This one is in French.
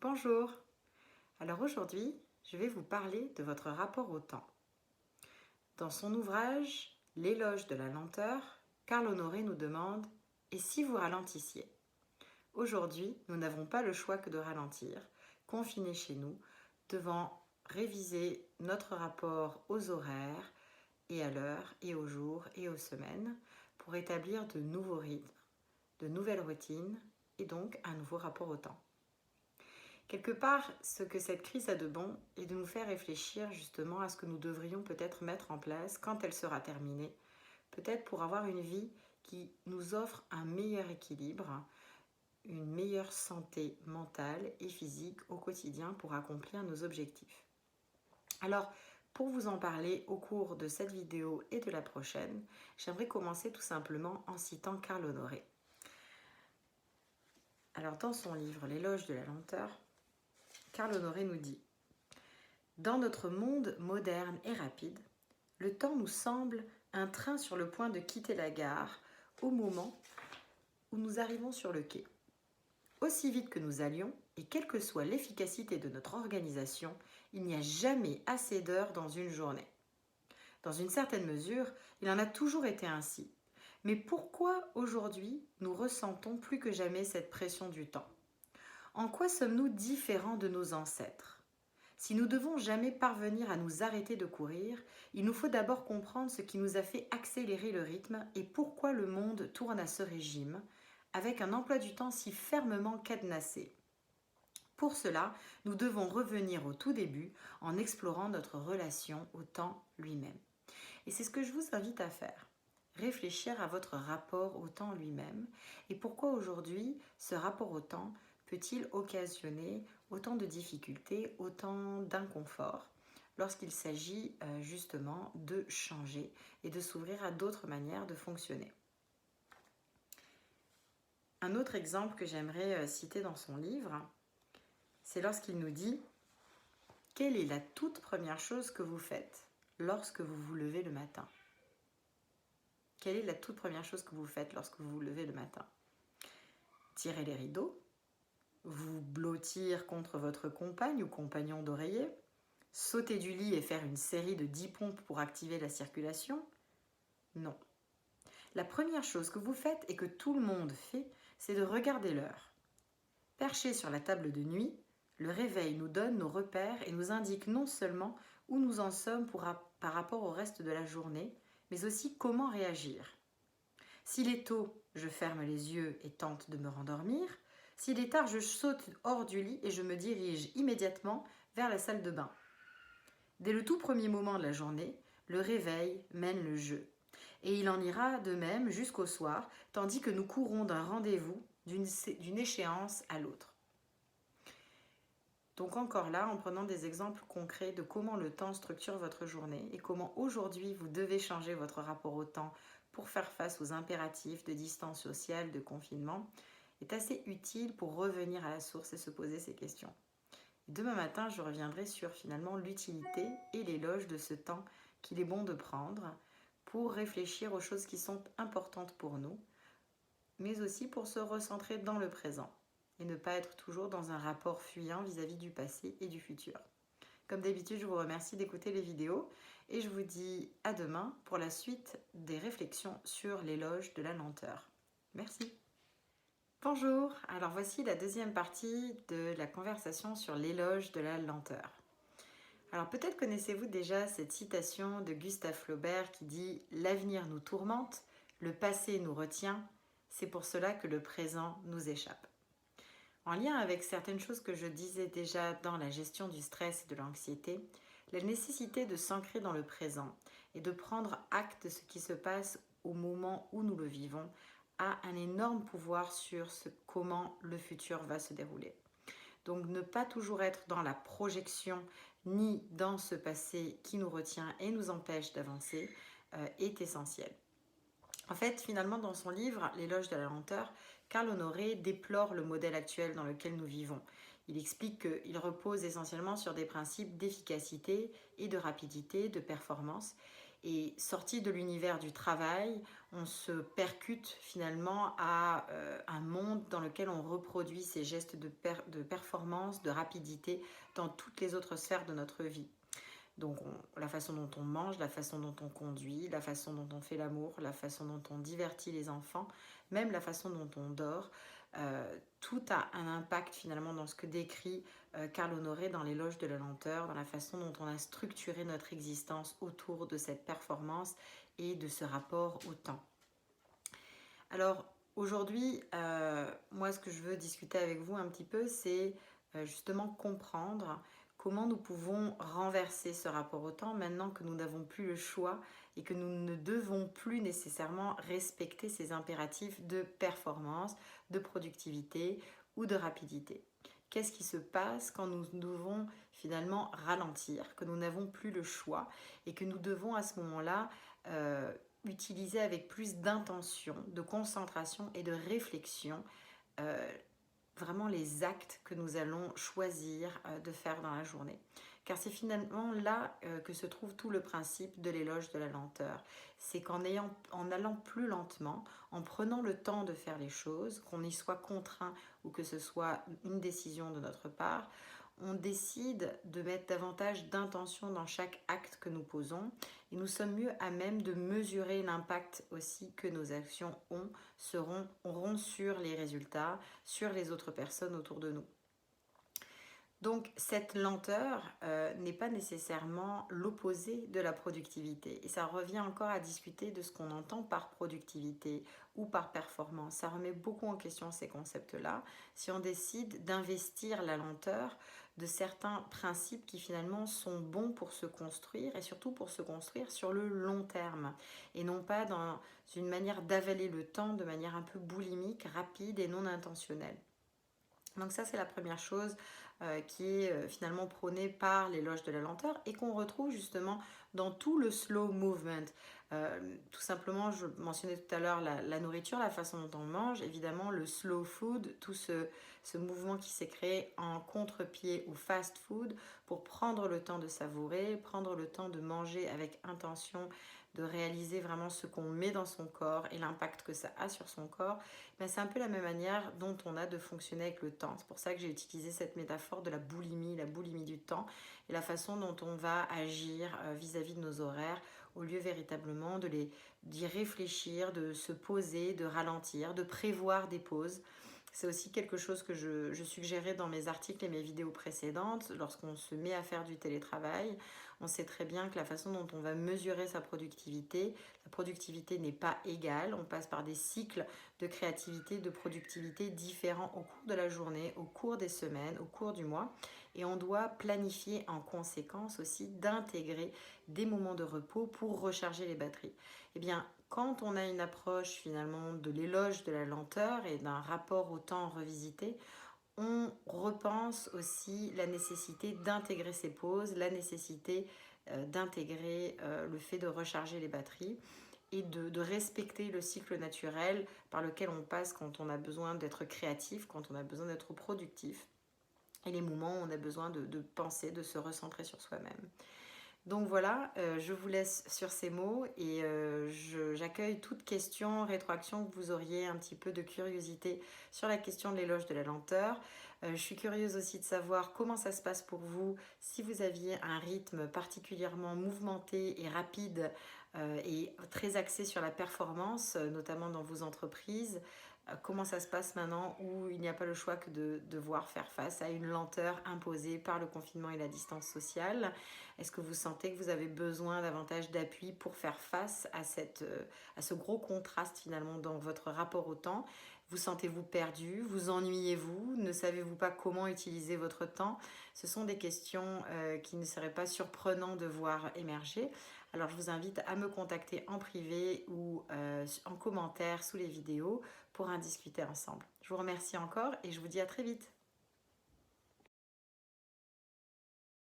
Bonjour. Alors aujourd'hui, je vais vous parler de votre rapport au temps. Dans son ouvrage L'éloge de la lenteur, Carl Honoré nous demande « Et si vous ralentissiez ?» Aujourd'hui, nous n'avons pas le choix que de ralentir, confinés chez nous, devant réviser notre rapport aux horaires et à l'heure et aux jours et aux semaines pour établir de nouveaux rythmes, de nouvelles routines et donc un nouveau rapport au temps. Quelque part, ce que cette crise a de bon est de nous faire réfléchir justement à ce que nous devrions peut-être mettre en place quand elle sera terminée, peut-être pour avoir une vie qui nous offre un meilleur équilibre, une meilleure santé mentale et physique au quotidien pour accomplir nos objectifs. Alors, pour vous en parler au cours de cette vidéo et de la prochaine, j'aimerais commencer tout simplement en citant Carl Honoré. Alors, dans son livre L'éloge de la lenteur, Carl Honoré nous dit « Dans notre monde moderne et rapide, le temps nous semble un train sur le point de quitter la gare au moment où nous arrivons sur le quai. Aussi vite que nous allions, et quelle que soit l'efficacité de notre organisation, il n'y a jamais assez d'heures dans une journée. Dans une certaine mesure, il en a toujours été ainsi. Mais pourquoi aujourd'hui nous ressentons plus que jamais cette pression du temps ? En quoi sommes-nous différents de nos ancêtres ? Si nous devons jamais parvenir à nous arrêter de courir, il nous faut d'abord comprendre ce qui nous a fait accélérer le rythme et pourquoi le monde tourne à ce régime, avec un emploi du temps si fermement cadenassé. Pour cela, nous devons revenir au tout début en explorant notre relation au temps lui-même. Et c'est ce que je vous invite à faire. Réfléchir à votre rapport au temps lui-même et pourquoi aujourd'hui ce rapport au temps peut-il occasionner autant de difficultés, autant d'inconfort lorsqu'il s'agit justement de changer et de s'ouvrir à d'autres manières de fonctionner. Un autre exemple que j'aimerais citer dans son livre, c'est lorsqu'il nous dit « Quelle est la toute première chose que vous faites lorsque vous vous levez le matin ?» Quelle est la toute première chose que vous faites lorsque vous vous levez le matin ? Tirer les rideaux, vous blottir contre votre compagne ou compagnon d'oreiller, sauter du lit et faire une série de 10 pompes pour activer la circulation ? Non. La première chose que vous faites et que tout le monde fait, c'est de regarder l'heure. Perché sur la table de nuit, le réveil nous donne nos repères et nous indique non seulement où nous en sommes par rapport au reste de la journée, mais aussi comment réagir. S'il est tôt, je ferme les yeux et tente de me rendormir. S'il est tard, je saute hors du lit et je me dirige immédiatement vers la salle de bain. Dès le tout premier moment de la journée, le réveil mène le jeu. Et il en ira de même jusqu'au soir, tandis que nous courons d'un rendez-vous, d'une échéance à l'autre. Donc encore là, en prenant des exemples concrets de comment le temps structure votre journée et comment aujourd'hui vous devez changer votre rapport au temps pour faire face aux impératifs de distance sociale, de confinement, est assez utile pour revenir à la source et se poser ces questions. Demain matin, je reviendrai sur finalement l'utilité et l'éloge de ce temps qu'il est bon de prendre pour réfléchir aux choses qui sont importantes pour nous, mais aussi pour se recentrer dans le présent et ne pas être toujours dans un rapport fuyant vis-à-vis du passé et du futur. Comme d'habitude, je vous remercie d'écouter les vidéos et je vous dis à demain pour la suite des réflexions sur l'éloge de la lenteur. Merci. Bonjour, alors voici la deuxième partie de la conversation sur l'éloge de la lenteur. Alors peut-être connaissez-vous déjà cette citation de Gustave Flaubert qui dit « L'avenir nous tourmente, le passé nous retient, c'est pour cela que le présent nous échappe ». En lien avec certaines choses que je disais déjà dans la gestion du stress et de l'anxiété, la nécessité de s'ancrer dans le présent et de prendre acte de ce qui se passe au moment où nous le vivons a un énorme pouvoir sur comment le futur va se dérouler. Donc ne pas toujours être dans la projection ni dans ce passé qui nous retient et nous empêche d'avancer est essentiel. En fait, finalement, dans son livre « L'éloge de la lenteur », Carl Honoré déplore le modèle actuel dans lequel nous vivons. Il explique qu'il repose essentiellement sur des principes d'efficacité et de rapidité, de performance. Et sorti de l'univers du travail, on se percute finalement à un monde dans lequel on reproduit ces gestes de performance, de rapidité dans toutes les autres sphères de notre vie. Donc la façon dont on mange, la façon dont on conduit, la façon dont on fait l'amour, la façon dont on divertit les enfants, même la façon dont on dort, tout a un impact finalement dans ce que décrit Carl Honoré dans l'éloge de la lenteur, dans la façon dont on a structuré notre existence autour de cette performance et de ce rapport au temps. Alors aujourd'hui, moi ce que je veux discuter avec vous un petit peu, c'est justement comprendre comment nous pouvons renverser ce rapport au temps maintenant que nous n'avons plus le choix et que nous ne devons plus nécessairement respecter ces impératifs de performance, de productivité ou de rapidité. Qu'est-ce qui se passe quand nous devons finalement ralentir, que nous n'avons plus le choix et que nous devons à ce moment-là utiliser avec plus d'intention, de concentration et de réflexion euh, vraiment les actes que nous allons choisir de faire dans la journée. Car c'est finalement là que se trouve tout le principe de l'éloge de la lenteur. C'est en allant plus lentement, en prenant le temps de faire les choses, qu'on y soit contraint ou que ce soit une décision de notre part, on décide de mettre davantage d'intention dans chaque acte que nous posons et nous sommes mieux à même de mesurer l'impact aussi que nos actions auront sur les résultats, sur les autres personnes autour de nous. Donc cette lenteur n'est pas nécessairement l'opposé de la productivité. Et ça revient encore à discuter de ce qu'on entend par productivité ou par performance. Ça remet beaucoup en question ces concepts-là. Si on décide d'investir la lenteur de certains principes qui finalement sont bons pour se construire et surtout pour se construire sur le long terme et non pas dans une manière d'avaler le temps de manière un peu boulimique, rapide et non intentionnelle. Donc ça, c'est la première chose qui est finalement prônée par l'éloge de la lenteur et qu'on retrouve justement dans tout le slow movement. Tout simplement, je mentionnais tout à l'heure la nourriture, la façon dont on mange, évidemment le slow food, tout ce mouvement qui s'est créé en contre-pied au fast food pour prendre le temps de savourer, prendre le temps de manger avec intention, de réaliser vraiment ce qu'on met dans son corps et l'impact que ça a sur son corps. Mais c'est un peu la même manière dont on a de fonctionner avec le temps. C'est pour ça que j'ai utilisé cette métaphore de la boulimie du temps et la façon dont on va agir vis-à-vis de nos horaires au lieu véritablement d'y réfléchir, de se poser, de ralentir, de prévoir des pauses. C'est aussi quelque chose que je suggérais dans mes articles et mes vidéos précédentes. Lorsqu'on se met à faire du télétravail, on sait très bien que la façon dont on va mesurer sa productivité, la productivité n'est pas égale. On passe par des cycles de créativité, de productivité différents au cours de la journée, au cours des semaines, au cours du mois. Et on doit planifier en conséquence aussi d'intégrer des moments de repos pour recharger les batteries. Eh bien, quand on a une approche finalement de l'éloge de la lenteur et d'un rapport au temps revisité, on repense aussi la nécessité d'intégrer ces pauses, la nécessité d'intégrer le fait de recharger les batteries et de respecter le cycle naturel par lequel on passe quand on a besoin d'être créatif, quand on a besoin d'être productif et les moments où on a besoin de penser, de se recentrer sur soi-même. Donc voilà, je vous laisse sur ces mots et j'accueille toute question, rétroaction que vous auriez, un petit peu de curiosité sur la question de l'éloge de la lenteur. Je suis curieuse aussi de savoir comment ça se passe pour vous, si vous aviez un rythme particulièrement mouvementé et rapide et très axé sur la performance, notamment dans vos entreprises. Comment ça se passe maintenant où il n'y a pas le choix que de devoir faire face à une lenteur imposée par le confinement et la distance sociale? Est-ce que vous sentez que vous avez besoin davantage d'appui pour faire face à ce gros contraste finalement dans votre rapport au temps? Vous sentez-vous perdu? Vous ennuyez-vous? Ne savez-vous pas comment utiliser votre temps? Ce sont des questions qui ne seraient pas surprenantes de voir émerger. Alors je vous invite à me contacter en privé ou en commentaire sous les vidéos pour en discuter ensemble. Je vous remercie encore et je vous dis à très vite.